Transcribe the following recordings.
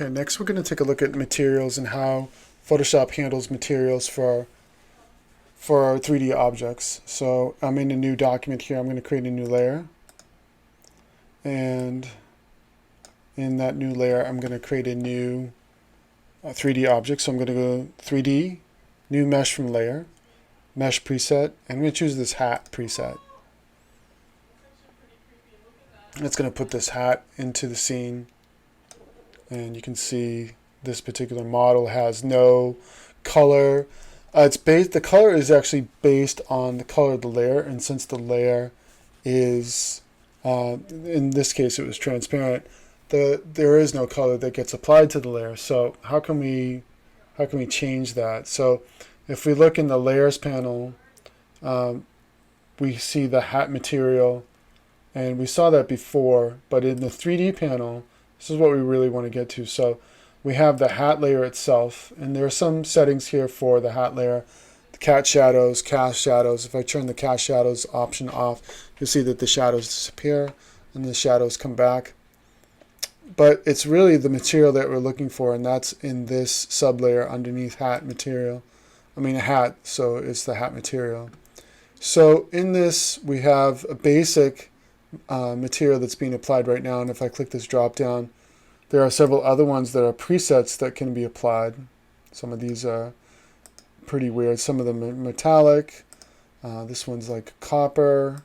Okay, next we're going to take a look at materials and how Photoshop handles materials for our 3D objects. So I'm in a new document here. I'm going to create a new layer. And in that new layer, I'm going to create a new 3D object. So I'm going to go 3D, new mesh from layer, mesh preset. I'm going to choose this hat preset. It's going to put this hat into the scene. And you can see this particular model has no color. The color is actually based on the color of the layer, and since the layer is, in this case it was transparent, there is no color that gets applied to the layer. So how can we change that? So if we look in the layers panel, we see the hat material, and we saw that before, but in the 3D panel, this is what we really want to get to. So we have the hat layer itself, and there are some settings here for the hat layer. The cat shadows, cast shadows. If I turn the cast shadows option off, you'll see that the shadows disappear and the shadows come back. But it's really the material that we're looking for, and that's in this sublayer underneath hat material. I mean a hat, so it's the hat material. So in this, we have a basic material that's being applied right now, and if I click this drop down, there are several other ones that are presets that can be applied. Some of these are pretty weird. Some of them are metallic. This one's like copper.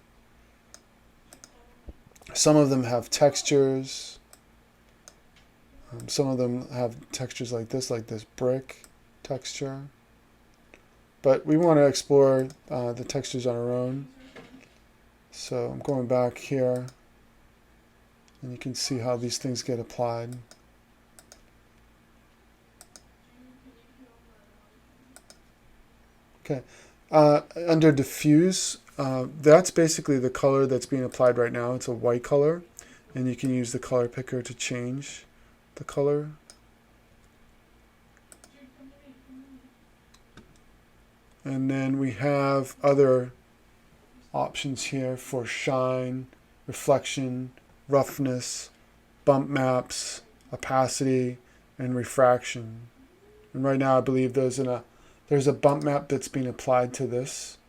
Some of them have textures. Some of them have textures like this brick texture. But we want to explore the textures on our own. So I'm going back here, and you can see how these things get applied. Okay, under diffuse, that's basically the color that's being applied right now. It's a white color, and you can use the color picker to change the color. And then we have other options here for shine, reflection, roughness, bump maps, opacity, and refraction. And right now I believe there's a bump map that's being applied to this.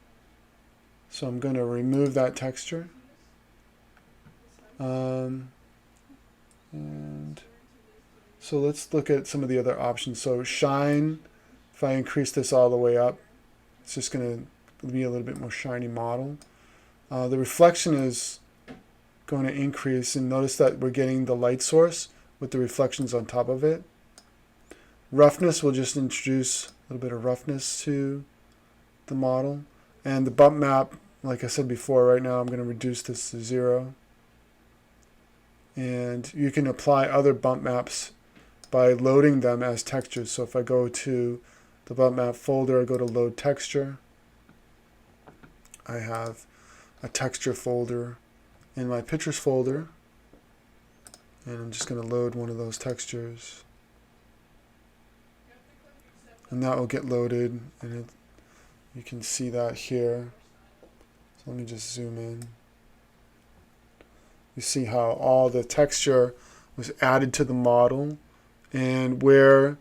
So I'm going to remove that texture. And so let's look at some of the other options. So shine, if I increase this all the way up, it's just going to be a little bit more shiny model. The reflection is going to increase, and notice that we're getting the light source with the reflections on top of it. Roughness will just introduce a little bit of roughness to the model. And the bump map, like I said before, right now I'm going to reduce this to 0. And you can apply other bump maps by loading them as textures. So if I go to the bump map folder, I go to load texture, I have a texture folder in my pictures folder, and I'm just going to load one of those textures, and that will get loaded, and you can see that here. So let me just zoom in. You see how all the texture was added to the model, and where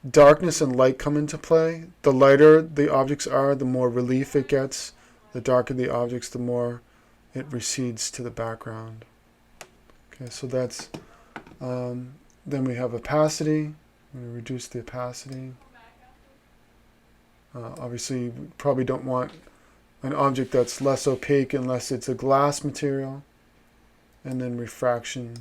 darkness and light come into play, the lighter the objects are, the more relief it gets. The darker the objects, the more it recedes to the background. Okay, so that's, then we have opacity. I'm going to reduce the opacity. Obviously, we probably don't want an object that's less opaque unless it's a glass material. And then refraction.